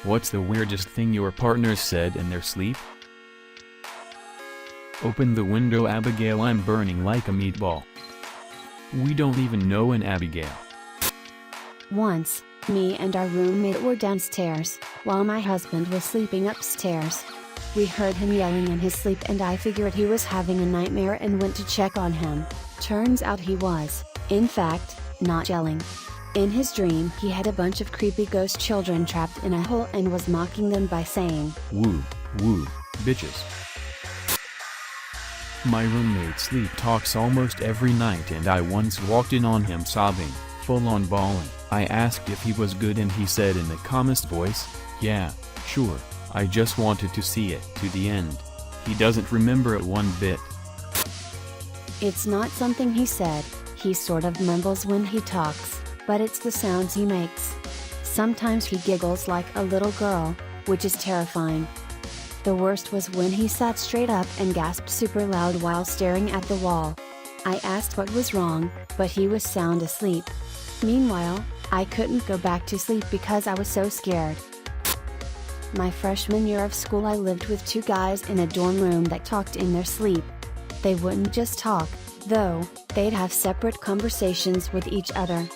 What's the weirdest thing your partner said in their sleep? Open the window, Abigail, I'm burning like a meatball. We don't even know an Abigail. Once, me and our roommate were downstairs, while my husband was sleeping upstairs. We heard him yelling in his sleep and I figured he was having a nightmare and went to check on him. Turns out he was, in fact, not yelling. In his dream he had a bunch of creepy ghost children trapped in a hole and was mocking them by saying, "Woo, woo, bitches." My roommate sleep talks almost every night and I once walked in on him sobbing, full on bawling. I asked if he was good and he said in the calmest voice, "Yeah, sure, I just wanted to see it to the end." He doesn't remember it one bit. It's not something he said, he sort of mumbles when he talks, but it's the sounds he makes. Sometimes he giggles like a little girl, which is terrifying. The worst was when he sat straight up and gasped super loud while staring at the wall. I asked what was wrong, but he was sound asleep. Meanwhile, I couldn't go back to sleep because I was so scared. My freshman year of school I lived with two guys in a dorm room that talked in their sleep. They wouldn't just talk, though, they'd have separate conversations with each other.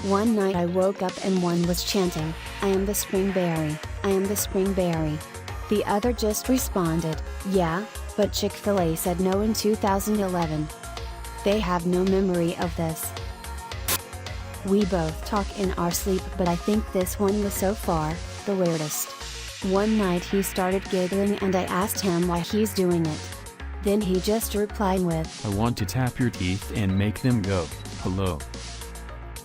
One night I woke up and one was chanting, "I am the springberry, I am the springberry." The other just responded, "Yeah, but Chick-fil-A said no in 2011. They have no memory of this. We both talk in our sleep, but I think this one was so far the weirdest. One night he started giggling and I asked him why he's doing it. Then he just replied with, "I want to tap your teeth and make them go, hello."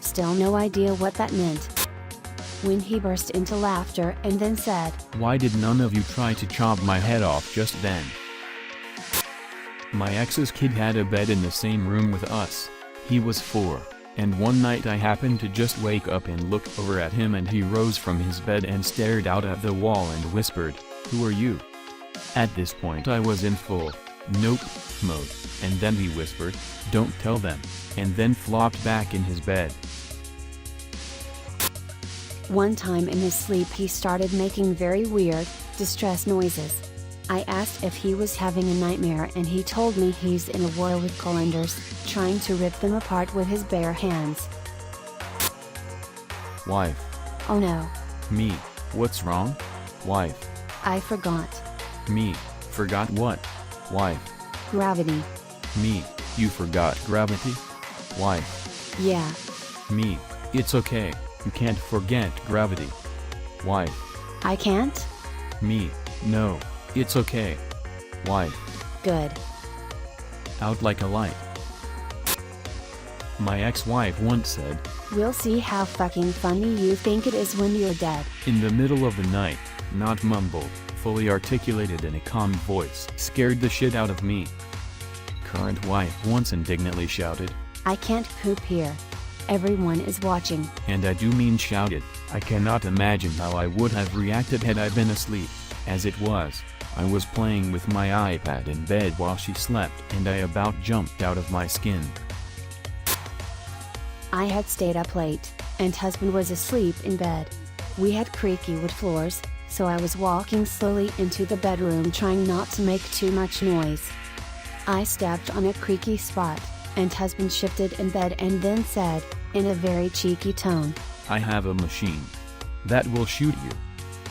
Still no idea what that meant. When he burst into laughter and then said, "Why did none of you try to chop my head off just then?" My ex's kid had a bed in the same room with us. He was 4, and one night I happened to just wake up and look over at him and he rose from his bed and stared out at the wall and whispered, "Who are you?" At this point I was in full, "Nope" mode, and then he whispered, "Don't tell them," and then flopped back in his bed. One time in his sleep he started making very weird, distress noises. I asked if he was having a nightmare and he told me he's in a war with colanders, trying to rip them apart with his bare hands. Wife. Oh no. Me. What's wrong? Wife. I forgot. Me. Forgot what? Wife. Gravity. Me. You forgot gravity? Wife. Yeah. Me. It's okay, you can't forget gravity. Wife. I can't? Me. No. It's okay. Wife. Good. Out like a light. My ex-wife once said, "We'll see how fucking funny you think it is when you're dead." in the middle of the night, not mumbled, fully articulated in a calm voice. Scared the shit out of me. Current wife once indignantly shouted, "I can't poop here. Everyone is watching." and I do mean shouted. I cannot imagine how I would have reacted had I been asleep. As it was, I was playing with my iPad in bed while she slept and I about jumped out of my skin. I had stayed up late, and husband was asleep in bed. We had creaky wood floors, so I was walking slowly into the bedroom trying not to make too much noise. I stepped on a creaky spot, and husband shifted in bed and then said, in a very cheeky tone, "I have a machine that will shoot you.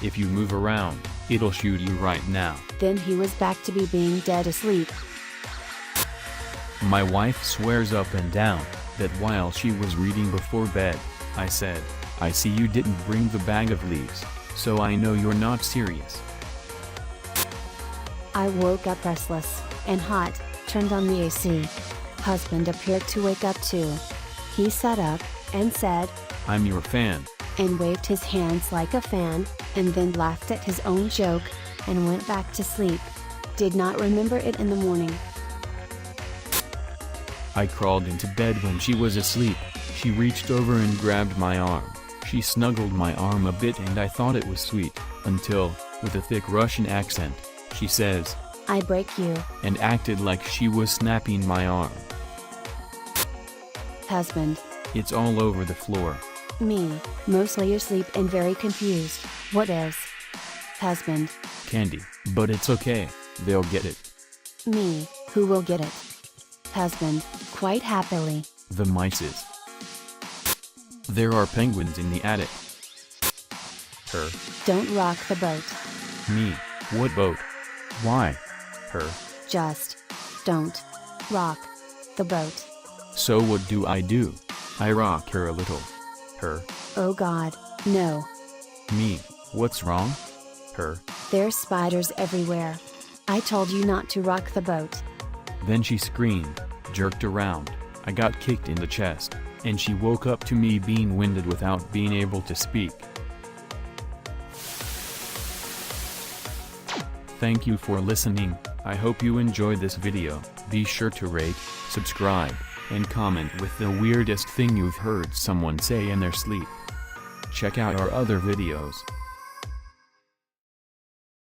If you move around, it'll shoot you right now." Then he was back to being dead asleep. My wife swears up and down that while she was reading before bed, I said, "I see you didn't bring the bag of leaves, so I know you're not serious." I woke up restless and hot, turned on the AC. Husband appeared to wake up too. He sat up and said, "I'm your fan," and waved his hands like a fan, and then laughed at his own joke, and went back to sleep. Did not remember it in the morning. I crawled into bed when she was asleep. She reached over and grabbed my arm. She snuggled my arm a bit and I thought it was sweet, until, with a thick Russian accent, she says, "I break you." and acted like she was snapping my arm. Husband. It's all over the floor. Me, mostly asleep and very confused. What is? Husband. Candy, but it's okay, they'll get it. Me, who will get it? Husband, quite happily. The mices. There are penguins in the attic. Her. Don't rock the boat. Me. What boat? Why? Her. Just don't rock the boat. So what do? I rock her a little. Her. Oh God, no. Me. What's wrong? Her. There's spiders everywhere. I told you not to rock the boat. Then she screamed, jerked around, I got kicked in the chest, and she woke up to me being winded without being able to speak. Thank you for listening. I hope you enjoyed this video. Be sure to rate, subscribe, and comment with the weirdest thing you've heard someone say in their sleep. Check out our other videos.